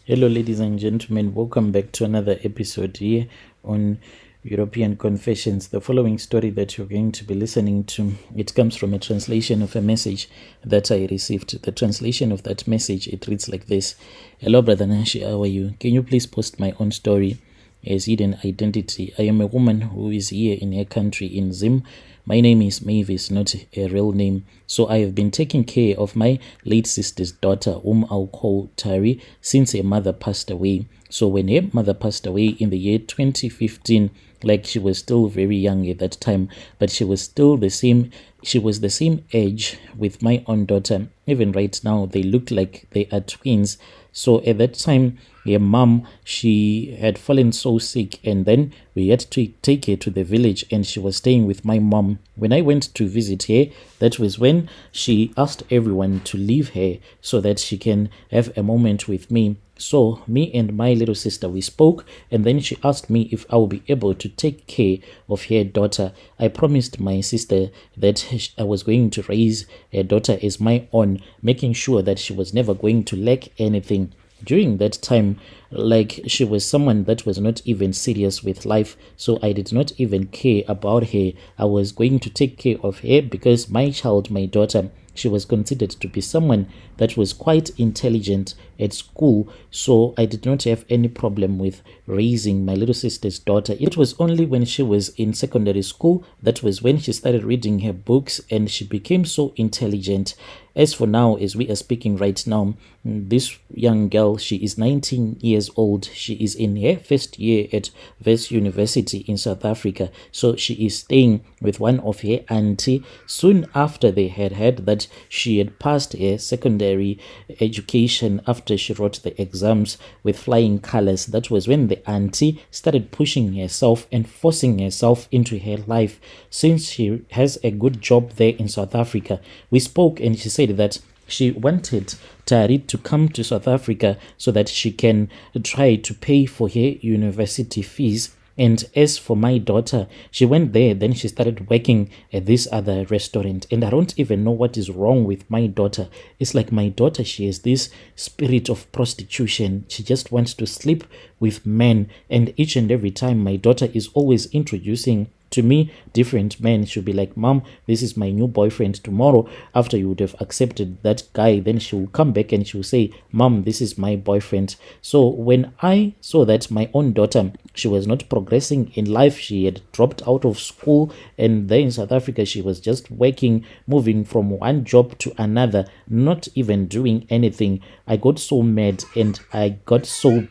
Hello, ladies and gentlemen. Welcome back to another episode here on European Confessions. The following story that you're going to be listening to, it comes from a translation of a message that I received. The translation of that message, it reads like this. Hello, Brother Nashi, how are you? Can you please post my own story as hidden identity? I am a woman who is here in her country in Zim. My name is Mavis, not a real name. So I have been taking care of my late sister's daughter, whom I'll call Tari, since her mother passed away. So when her mother passed away in the year 2015, like she was still very young at that time, but she was still the same. She was the same age with my own daughter. Even right now, they look like they are twins. So at that time, her mom, she had fallen so sick, and then we had to take her to the village, and she was staying with my mom. When I went to visit her, that was when she asked everyone to leave her so that she can have a moment with me. So me and my little sister, we spoke, and then she asked me if I would be able to take care of her daughter. I promised my sister that I was going to raise her daughter as my own, making sure that she was never going to lack anything. During that time, like, she was someone that was not even serious with life, so I did not even care about her. I was going to take care of her because my child, my daughter, she was considered to be someone that was quite intelligent at school, so I did not have any problem with raising my little sister's daughter. It was only when she was in secondary school that was when she started reading her books and she became so intelligent. As for now, as we are speaking right now, this young girl, she is 19 years old. She is in her first year at Wits University in South Africa. So she is staying with one of her auntie. Soon after they had heard that she had passed her secondary education after she wrote the exams with flying colors, that was when the auntie started pushing herself and forcing herself into her life. Since she has a good job there in South Africa, we spoke and she said that she wanted Tari to come to South Africa so that she can try to pay for her university fees. And as for my daughter, she went there, then she started working at this other restaurant. And I don't even know what is wrong with my daughter. It's like my daughter, she has this spirit of prostitution. She just wants to sleep with men. And each and every time, my daughter is always introducing to me different men. She'll be like, Mom, this is my new boyfriend. Tomorrow, after you would have accepted that guy, then she will come back and she will say, Mom, this is my boyfriend. So when I saw that my own daughter, she was not progressing in life, she had dropped out of school, and there in South Africa she was just working, moving from one job to another, not even doing anything, I got so mad, and I got so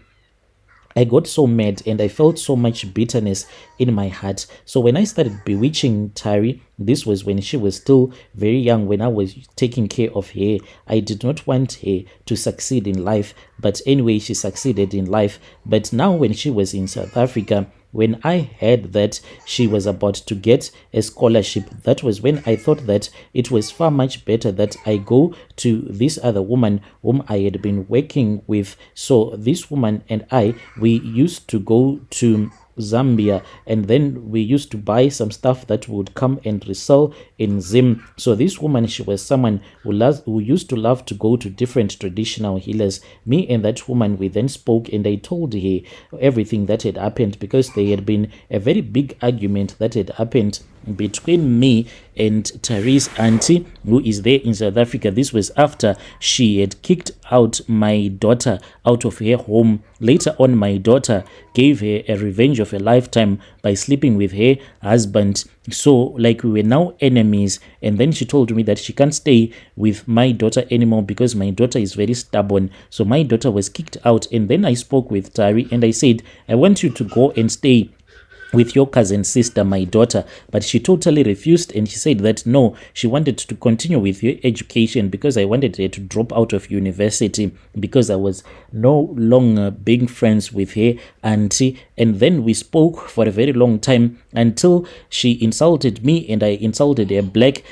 mad, and I felt so much bitterness in my heart. So when I started bewitching Tari, this was when she was still very young, when I was taking care of her. I did not want her to succeed in life, but anyway, she succeeded in life. But now when she was in South Africa, when I heard that she was about to get a scholarship, that was when I thought that it was far much better that I go to this other woman whom I had been working with. So this woman and I, we used to go to Zambia, and then we used to buy some stuff that would come and resell in Zim. So this woman, she was someone who used to love to go to different traditional healers. Me and that woman, we then spoke, and I told her everything that had happened, because there had been a very big argument that had happened between me and Tari's auntie, who is there in South Africa. This was after she had kicked out my daughter out of her home. Later on, my daughter gave her a revenge of a lifetime by sleeping with her husband. So, like, we were now enemies. And then she told me that she can't stay with my daughter anymore because my daughter is very stubborn. So my daughter was kicked out. And then I spoke with Tari and I said, I want you to go and stay with your cousin sister, my daughter. But she totally refused, and she said that no, she wanted to continue with her education because I wanted her to drop out of university because I was no longer being friends with her auntie. And then we spoke for a very long time until she insulted me and I insulted her black,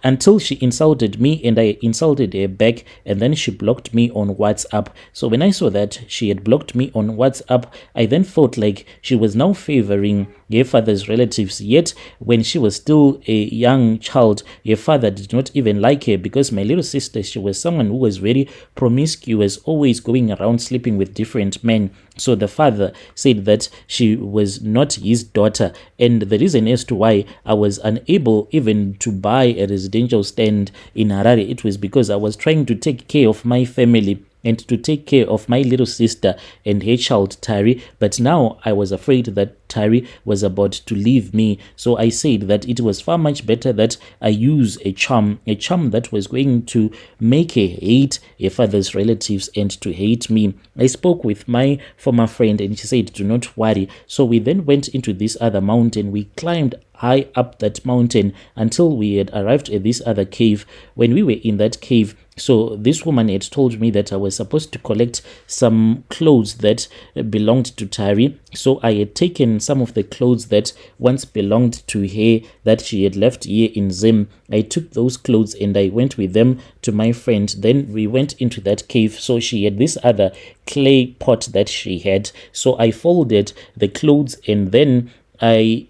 until she insulted me and I insulted her back, and then she blocked me on WhatsApp. So when I saw that she had blocked me on WhatsApp, I then felt like she was now favoring her father's relatives. Yet, when she was still a young child, her father did not even like her because my little sister, she was someone who was very promiscuous, always going around sleeping with different men. So the father said that she was not his daughter. And the reason as to why I was unable even to buy a residential stand in Harare, it was because I was trying to take care of my family and to take care of my little sister and her child Tari. But now I was afraid that Tari was about to leave me. So I said that it was far much better that I use a charm that was going to make her hate her father's relatives and to hate me. I spoke with my former friend and she said, do not worry. So we then went into this other mountain. We climbed high up that mountain until we had arrived at this other cave. When we were in that cave, so this woman had told me that I was supposed to collect some clothes that belonged to Tari. So I had taken some of the clothes that once belonged to her that she had left here in Zim. I took those clothes and I went with them to my friend. Then we went into that cave. So she had this other clay pot that she had. So I folded the clothes and then I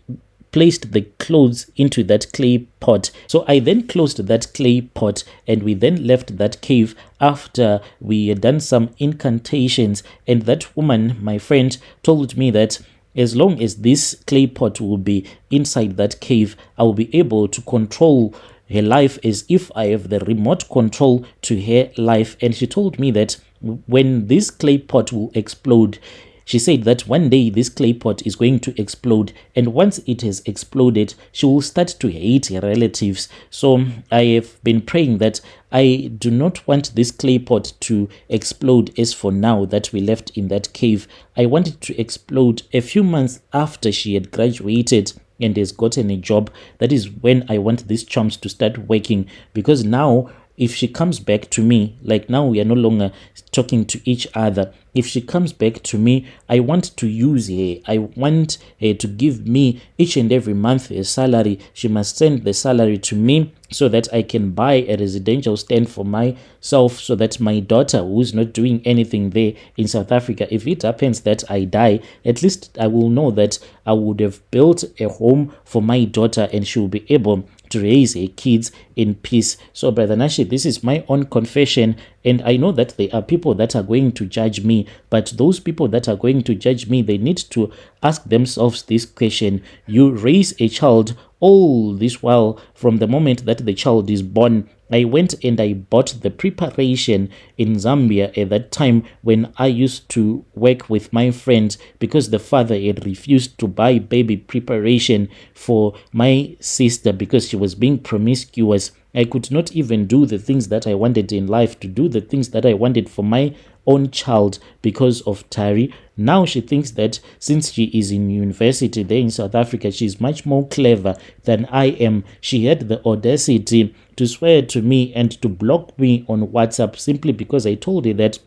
placed the clothes into that clay pot. So I then closed that clay pot and we then left that cave after we had done some incantations. And that woman, my friend, told me that as long as this clay pot will be inside that cave, I will be able to control her life as if I have the remote control to her life. And she told me that when this clay pot will explode, she said that one day this clay pot is going to explode, and once it has exploded, she will start to hate her relatives. So I have been praying that I do not want this clay pot to explode as for now that we left in that cave. I want it to explode a few months after she had graduated and has gotten a job. That is when I want these charms to start working, because now if she comes back to me, like now we are no longer talking to each other. If she comes back to me, I want to use her. I want her to give me each and every month a salary. She must send the salary to me so that I can buy a residential stand for myself, so that my daughter, who's not doing anything there in South Africa, if it happens that I die, at least I will know that I would have built a home for my daughter and she will be able to raise her kids in peace. So, Brother Nashi, this is my own confession, and I know that there are people that are going to judge me, but those people that are going to judge me, they need to ask themselves this question. You raise a child all this while from the moment that the child is born. I went and I bought the preparation in Zambia at that time when I used to work with my friends, because the father had refused to buy baby preparation for my sister because she was being promiscuous. I could not even do the things that I wanted in life, to do the things that I wanted for my own child because of Tari. Now she thinks that since she is in university there in South Africa, she's much more clever than I am. She had the audacity to swear to me and to block me on WhatsApp simply because I told her that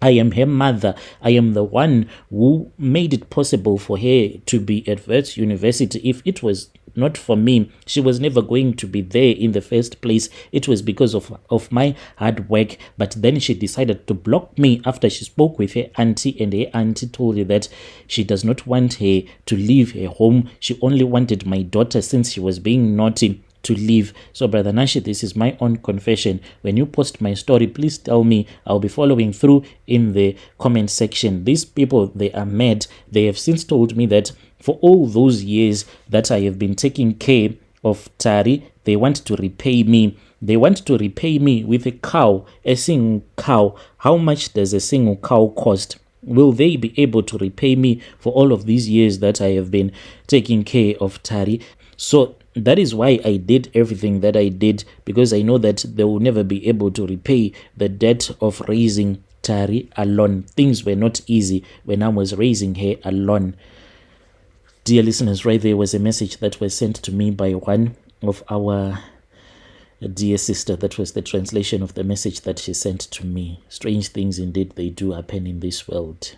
I am her mother. I am the one who made it possible for her to be at Wits University. If it was not for me, she was never going to be there in the first place. It was because of my hard work. But then she decided to block me after she spoke with her auntie, and her auntie told her that she does not want her to leave her home. She only wanted my daughter, since she was being naughty, to leave. So, Brother Nashi, this is my own confession. When you post my story, please tell me. I'll be following through in the comment section. These people, they are mad. They have since told me that for all those years that I have been taking care of Tari, they want to repay me. They want to repay me with a cow, a single cow. How much does a single cow cost? Will they be able to repay me for all of these years that I have been taking care of Tari? So that is why I did everything that I did, because I know that they will never be able to repay the debt of raising Tari alone. Things were not easy when I was raising her alone. Dear listeners, right there was a message that was sent to me by one of our dear sister. That was the translation of the message that she sent to me. Strange things indeed, they do happen in this world.